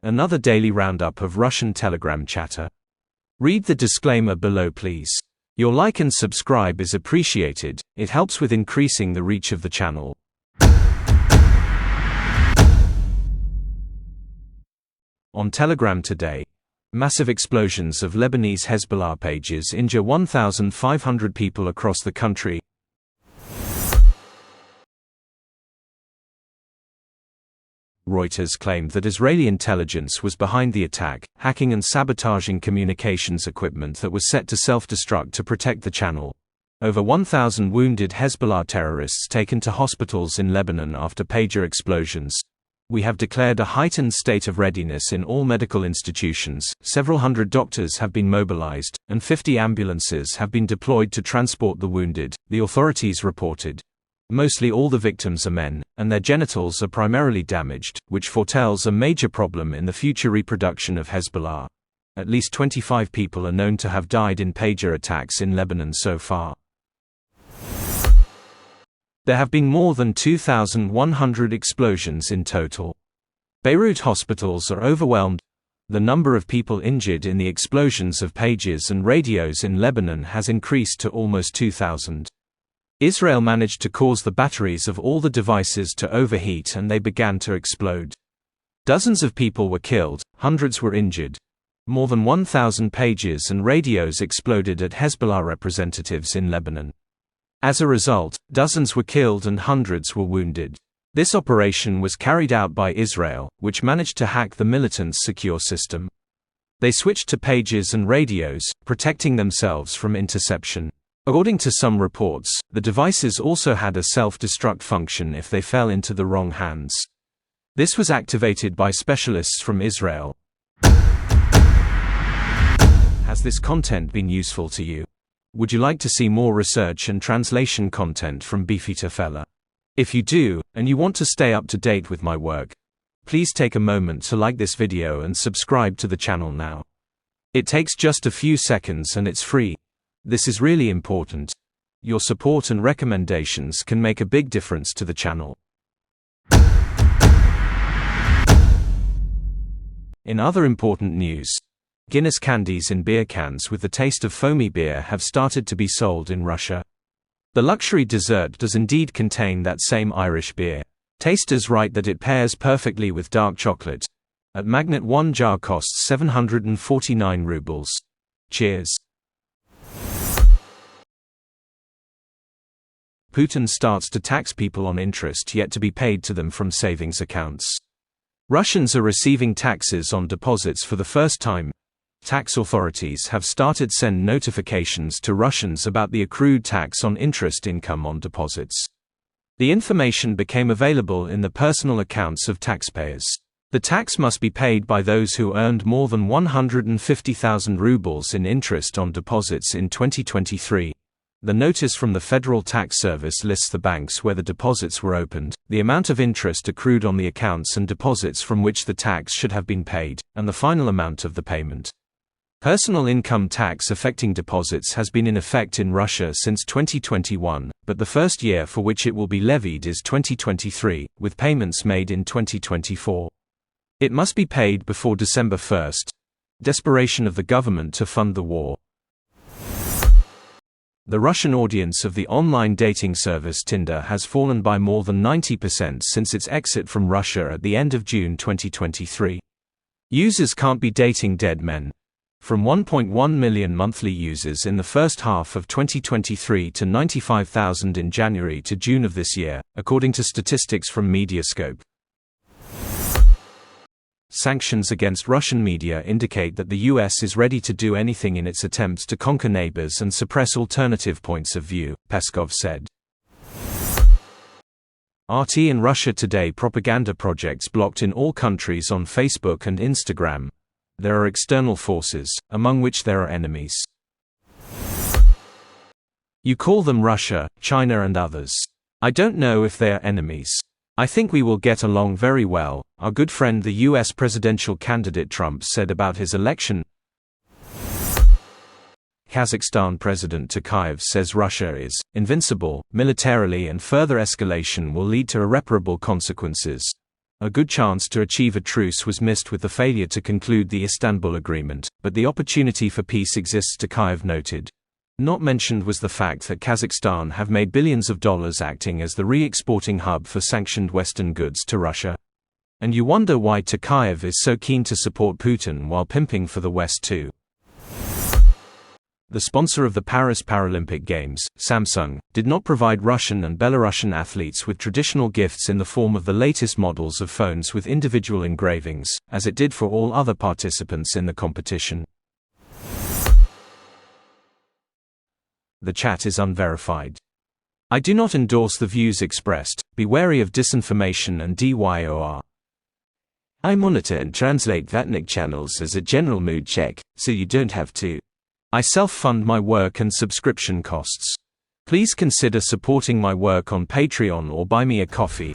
Another daily roundup of Russian Telegram chatter. Read the disclaimer below, please. Your like and subscribe is appreciated, it helps with increasing the reach of the channel. On Telegram today, massive explosions of Lebanese Hezbollah pages injure 1,500 people across the country. Reuters claimed that Israeli intelligence was behind the attack, hacking and sabotaging communications equipment that was set to self-destruct to protect the channel. Over 1,000 wounded Hezbollah terrorists taken to hospitals in Lebanon after pager explosions. We have declared a heightened state of readiness in all medical institutions, several hundred doctors have been mobilized, and 50 ambulances have been deployed to transport the wounded, the authorities reported. Mostly all the victims are men, and their genitals are primarily damaged, which foretells a major problem in the future reproduction of Hezbollah. At least 25 people are known to have died in pager attacks in Lebanon so far. There have been more than 2,100 explosions in total. Beirut hospitals are overwhelmed. The number of people injured in the explosions of pages and radios in Lebanon has increased to almost 2,000. Israel managed to cause the batteries of all the devices to overheat and they began to explode. Dozens of people were killed, hundreds were injured. More than 1,000 pages and radios exploded at Hezbollah representatives in Lebanon. As a result, dozens were killed and hundreds were wounded. This operation was carried out by Israel, which managed to hack the militants' secure system. They switched to pages and radios, protecting themselves from interception. According to some reports, the devices also had a self-destruct function if they fell into the wrong hands. This was activated by specialists from Israel. Has this content been useful to you? Would you like to see more research and translation content from Beefeater Fella? If you do, and you want to stay up to date with my work, please take a moment to like this video and subscribe to the channel now. It takes just a few seconds and it's free. This is really important. Your support and recommendations can make a big difference to the channel. In other important news, Guinness candies in beer cans with the taste of foamy beer have started to be sold in Russia. The luxury dessert does indeed contain that same Irish beer. Tasters write that it pairs perfectly with dark chocolate. At Magnet, one jar costs 749 rubles. Cheers. Putin starts to tax people on interest yet to be paid to them from savings accounts. Russians are receiving taxes on deposits for the first time. Tax authorities have started send notifications to Russians about the accrued tax on interest income on deposits. The information became available in the personal accounts of taxpayers. The tax must be paid by those who earned more than 150,000 rubles in interest on deposits in 2023. The notice from the Federal Tax Service lists the banks where the deposits were opened, the amount of interest accrued on the accounts and deposits from which the tax should have been paid, and the final amount of the payment. Personal income tax affecting deposits has been in effect in Russia since 2021, but the first year for which it will be levied is 2023, with payments made in 2024. It must be paid before December 1st. Desperation of the government to fund the war. The Russian audience of the online dating service Tinder has fallen by more than 90% since its exit from Russia at the end of June 2023. Users can't be dating dead men. From 1.1 million monthly users in the first half of 2023 to 95,000 in January to June of this year, according to statistics from Mediascope. Sanctions against Russian media indicate that the US is ready to do anything in its attempts to conquer neighbors and suppress alternative points of view, Peskov said. RT in Russia Today propaganda projects blocked in all countries on Facebook and Instagram. There are external forces, among which there are enemies. You call them Russia, China and others. I don't know if they are enemies. I think we will get along very well, our good friend the US presidential candidate Trump said about his election. Kazakhstan President Tokayev says Russia is invincible militarily and further escalation will lead to irreparable consequences. A good chance to achieve a truce was missed with the failure to conclude the Istanbul Agreement, but the opportunity for peace exists, Tokayev noted. Not mentioned was the fact that Kazakhstan have made billions of dollars acting as the re-exporting hub for sanctioned Western goods to Russia. And you wonder why Tokayev is so keen to support Putin while pimping for the West too. The sponsor of the Paris Paralympic Games, Samsung, did not provide Russian and Belarusian athletes with traditional gifts in the form of the latest models of phones with individual engravings, as it did for all other participants in the competition. The chat is unverified. I do not endorse the views expressed. Be wary of disinformation and DYOR. I monitor and translate Vatnik channels as a general mood check, so you don't have to. I self-fund my work and subscription costs. Please consider supporting my work on Patreon or buy me a coffee.